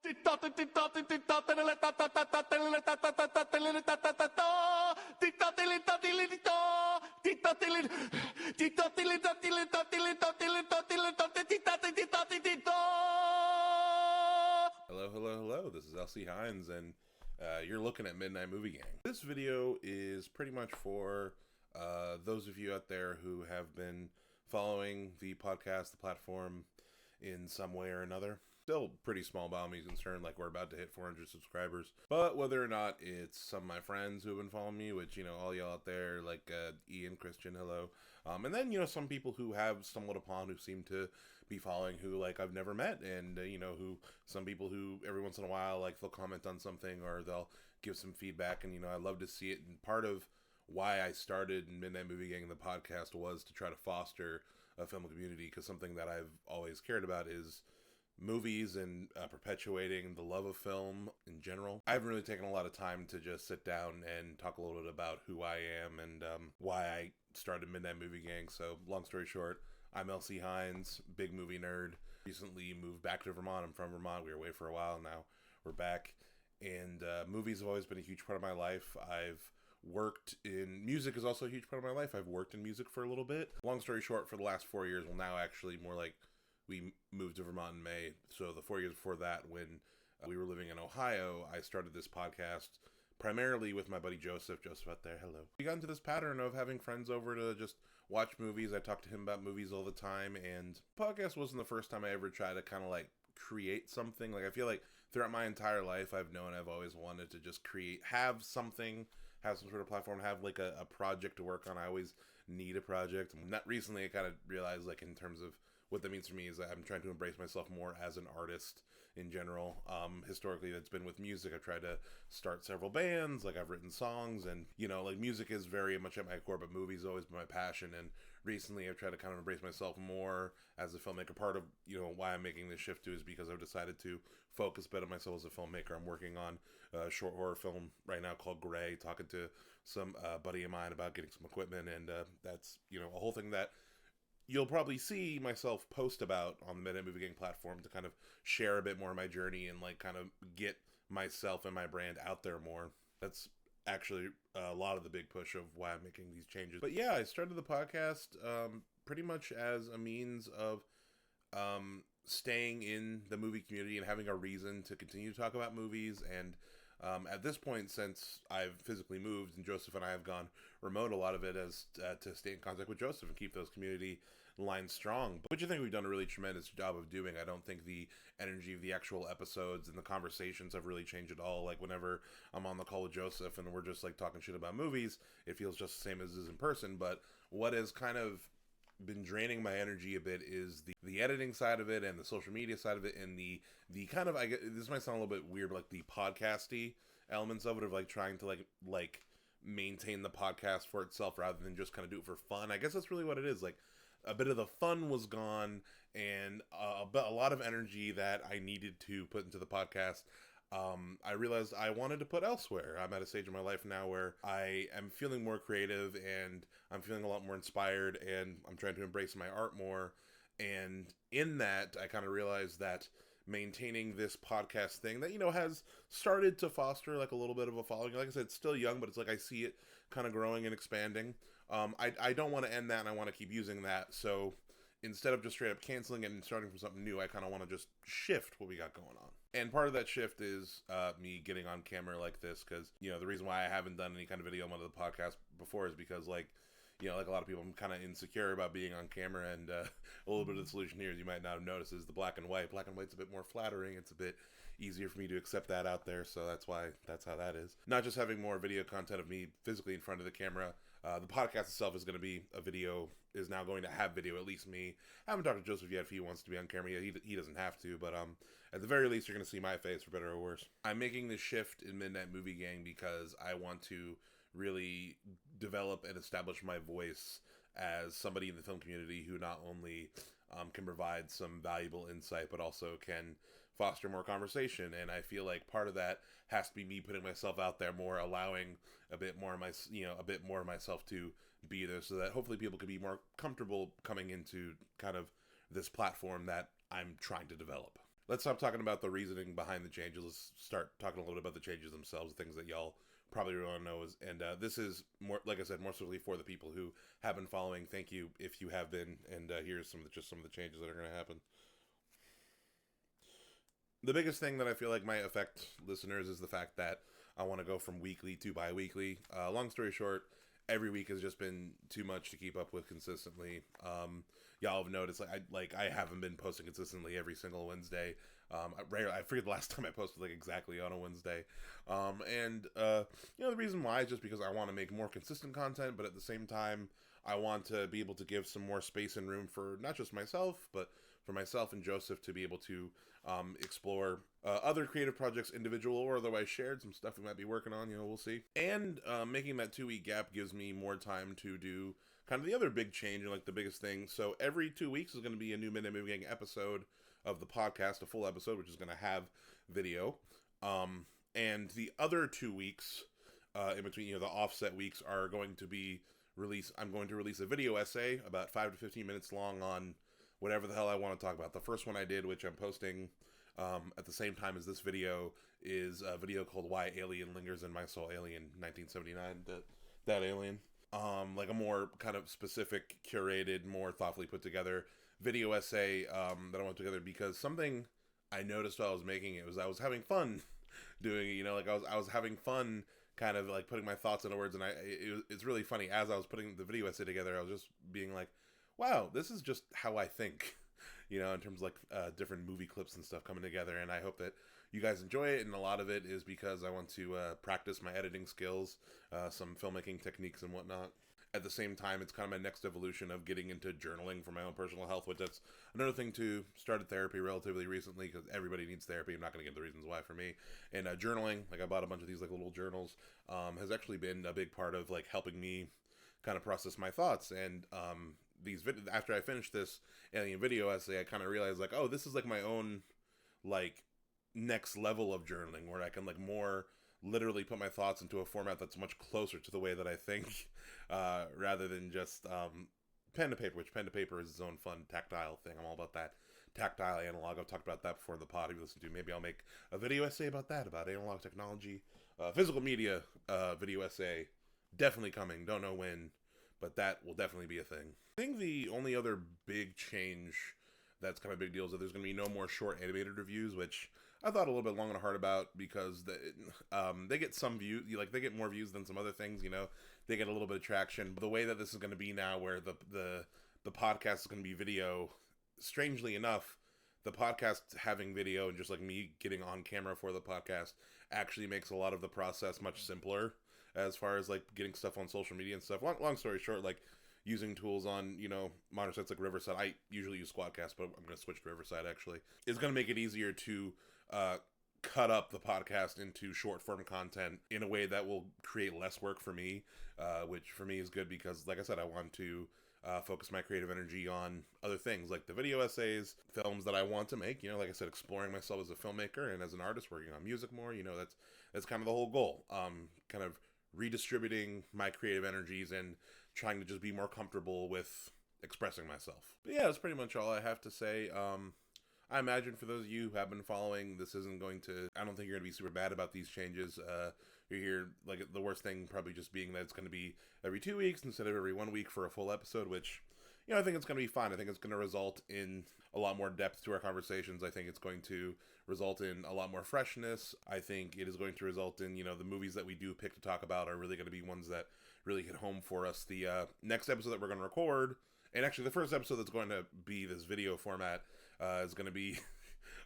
Hello. This is LC Hines, and you're looking at Midnight Movie Gang. This video is pretty much for those of you out there who have been following the podcast, the platform, in some way or another. Still pretty small by all means concerned, like we're about to hit 400 subscribers. But whether or not it's some of my friends who have been following me, which, all y'all out there, like Ian, Christian, hello. And then, some people who have stumbled upon, who seem to be following, who, like, I've never met. And, who, some people who every once in a while, like, they'll comment on something or they'll give some feedback. And, I love to see it. And part of why I started Midnight Movie Gang, the podcast, was to try to foster a film community, because something that I've always cared about is movies and perpetuating the love of film in general. I haven't really taken a lot of time to just sit down and talk a little bit about who I am and why I started Midnight Movie Gang. So long story short, I'm LC Hines, big movie nerd. Recently moved back to Vermont. I'm from Vermont. We were away for a while. Now we're back. And movies have always been a huge part of my life. I've worked in music is also a huge part of my life. I've worked in music for a little bit. Long story short, for the last 4 years, well, now actually more like we moved to Vermont in May. So the 4 years before that, when we were living in Ohio, I started this podcast primarily with my buddy Joseph. Joseph out there, hello. We got into this pattern of having friends over to just watch movies. I talked to him about movies all the time, and podcast wasn't the first time I ever tried to kind of like create something. Like, I feel like throughout my entire life, I've always wanted to just have something, have some sort of platform, have like a project to work on. I always need a project. Not recently, I kind of realized, like, in terms of what that means for me, is that I'm trying to embrace myself more as an artist in general. Historically, that's been with music. I've tried to start several bands, like I've written songs, and, like, music is very much at my core, but movies always been my passion. And recently I've tried to kind of embrace myself more as a filmmaker. Part of, why I'm making this shift too is because I've decided to focus a bit on myself as a filmmaker. I'm working on a short horror film right now called Gray, talking to some buddy of mine about getting some equipment, and that's, a whole thing that you'll probably see myself post about on the Midnight Movie Gang platform to kind of share a bit more of my journey and, like, kind of get myself and my brand out there more. That's actually a lot of the big push of why I'm making these changes. But yeah, I started the podcast pretty much as a means of staying in the movie community and having a reason to continue to talk about movies. And at this point, since I've physically moved and Joseph and I have gone remote, a lot of it is to stay in contact with Joseph and keep those community lines strong, which I think we've done a really tremendous job of doing. I don't think the energy of the actual episodes and the conversations have really changed at all. Like, whenever I'm on the call with Joseph and we're just, like, talking shit about movies, it feels just the same as it is in person. But what has kind of been draining my energy a bit is the editing side of it and the social media side of it, and the kind of, I get, this might sound a little bit weird, but like the podcasty elements of it, of like trying to like maintain the podcast for itself rather than just kind of do it for fun. I guess that's really what it is. Like, a bit of the fun was gone, and a lot of energy that I needed to put into the podcast, I realized I wanted to put elsewhere. I'm at a stage in my life now where I am feeling more creative, and I'm feeling a lot more inspired, and I'm trying to embrace my art more. And in that, I kind of realized that maintaining this podcast thing that, has started to foster like a little bit of a following. Like I said, it's still young, but it's like I see it kind of growing and expanding. I don't want to end that, and I want to keep using that. So instead of just straight up canceling it and starting from something new, I kind of want to just shift what we got going on. And part of that shift is me getting on camera like this, because, the reason why I haven't done any kind of video on the podcast before is because, like a lot of people, I'm kind of insecure about being on camera, and a little bit of the solution here, as you might not have noticed, is the black and white. Black and white's a bit more flattering. It's a bit easier for me to accept that out there, so that's how that is. Not just having more video content of me physically in front of the camera. The podcast itself is going to be a video, is now going to have video, at least me. I haven't talked to Joseph yet if he wants to be on camera yet. He doesn't have to, but at the very least, you're going to see my face, for better or worse. I'm making this shift in Midnight Movie Gang because I want to really develop and establish my voice as somebody in the film community who not only can provide some valuable insight, but also can foster more conversation. And I feel like part of that has to be me putting myself out there more, allowing a bit more of myself to be there, so that hopefully people can be more comfortable coming into kind of this platform that I'm trying to develop. let's stop talking about the reasoning behind the changes. Let's start talking a little bit about the changes themselves, things that y'all probably want to know. And this is more, like I said, more specifically for the people who have been following. Thank you if you have been. And here's some of the changes that are going to happen. The biggest thing that I feel like might affect listeners is the fact that I want to go from weekly to bi-weekly. Long story short, every week has just been too much to keep up with consistently. Y'all have noticed I haven't been posting consistently every single Wednesday. I forget the last time I posted exactly on a Wednesday. The reason why is just because I want to make more consistent content, but at the same time, I want to be able to give some more space and room for not just myself, but for myself and Joseph to be able to explore other creative projects, individual or otherwise shared, some stuff we might be working on, we'll see. And making that 2-week gap gives me more time to do kind of the other big change and the biggest thing. So every 2 weeks is going to be a new Midnight Movie Gang episode of the podcast, a full episode, which is going to have video. And the other 2 weeks in between, the offset weeks are going to be I'm going to release a video essay about 5 to 15 minutes long on whatever the hell I want to talk about. The first one I did, which I'm posting at the same time as this video, is a video called Why Alien Lingers in My Soul, Alien 1979, that alien. A more kind of specific, curated, more thoughtfully put together video essay that I want together, because something I noticed while I was making it was I was having fun doing it, I was having fun kind of putting my thoughts into words, and it's really funny. As I was putting the video essay together, I was just being like, wow, this is just how I think, in terms of different movie clips and stuff coming together. And I hope that you guys enjoy it. And a lot of it is because I want to practice my editing skills, some filmmaking techniques and whatnot. At the same time, it's kind of my next evolution of getting into journaling for my own personal health, which that's another thing too. Started therapy relatively recently because everybody needs therapy. I'm not going to get into the reasons why for me. And journaling, I bought a bunch of these little journals, has actually been a big part of helping me kind of process my thoughts. And after I finished this alien video essay, I kind of realized oh, this is my own next level of journaling, where I can more literally put my thoughts into a format that's much closer to the way that I think, rather than just pen to paper, which pen to paper is its own fun tactile thing. I'm all about that tactile analog. I've talked about that before in the pod you listen to. Maybe I'll make a video essay about that, about analog technology, physical media video essay, definitely coming. Don't know when, but that will definitely be a thing. I think the only other big change that's kind of a big deal is that there's going to be no more short animated reviews, which I thought a little bit long and hard about, because they get some views, they get more views than some other things, they get a little bit of traction. But the way that this is going to be now, where the podcast is going to be video, strangely enough, the podcast having video and just me getting on camera for the podcast actually makes a lot of the process much simpler as far as getting stuff on social media and stuff. Long story short, using tools on, modern sites like Riverside. I usually use Squadcast, but I'm going to switch to Riverside actually. It's going to make it easier to cut up the podcast into short form content in a way that will create less work for me, which for me is good because, like I said, I want to focus my creative energy on other things like the video essays, films that I want to make, like I said, exploring myself as a filmmaker and as an artist, working on music more, that's kind of the whole goal. Kind of redistributing my creative energies and trying to just be more comfortable with expressing myself. But yeah, that's pretty much all I have to say. I imagine for those of you who have been following, this isn't going to, I don't think you're going to be super bad about these changes. You're here, the worst thing probably just being that it's going to be every 2 weeks instead of every 1 week for a full episode, which, I think it's going to be fine. I think it's going to result in a lot more depth to our conversations. I think it's going to result in a lot more freshness. I think it is going to result in, the movies that we do pick to talk about are really going to be ones that really hit home for us. The next episode that we're going to record, and actually the first episode that's going to be this video format, is going to be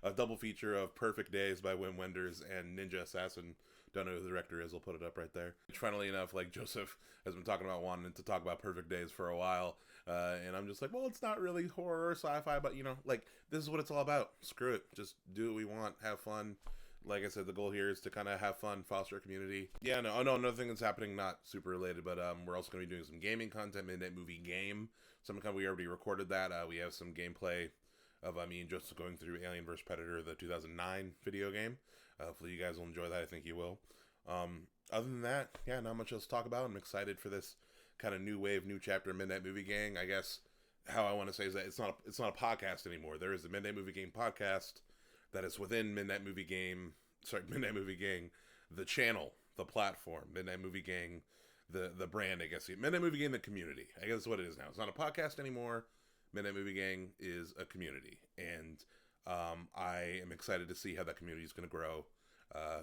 a double feature of Perfect Days by Wim Wenders and Ninja Assassin. Don't know who the director is. I'll put it up right there. Which, funnily enough, Joseph has been talking about wanting to talk about Perfect Days for a while. And I'm just well, it's not really horror or sci-fi, but, this is what it's all about. Screw it. Just do what we want. Have fun. Like I said, the goal here is to kind of have fun, foster a community. Yeah, no, another thing that's happening, not super related, but we're also going to be doing some gaming content, Midnight Movie Game. We already recorded that. We have some gameplay of me and Joseph going through Alien vs. Predator, the 2009 video game. Hopefully you guys will enjoy that. I think you will. Other than that, yeah, not much else to talk about. I'm excited for this kind of new wave, new chapter Midnight Movie Gang. I guess how I want to say is that it's not a podcast anymore. There is the Midnight Movie Gang podcast. that is within Midnight Movie Gang, the channel, the platform, Midnight Movie Gang, the brand, I guess. Midnight Movie Gang, the community. I guess that's what it is now. It's not a podcast anymore. Midnight Movie Gang is a community, and I am excited to see how that community is going to grow.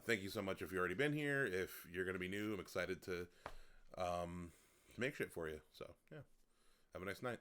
Thank you so much if you've already been here. If you're going to be new, I'm excited to make shit for you. So, yeah. Have a nice night.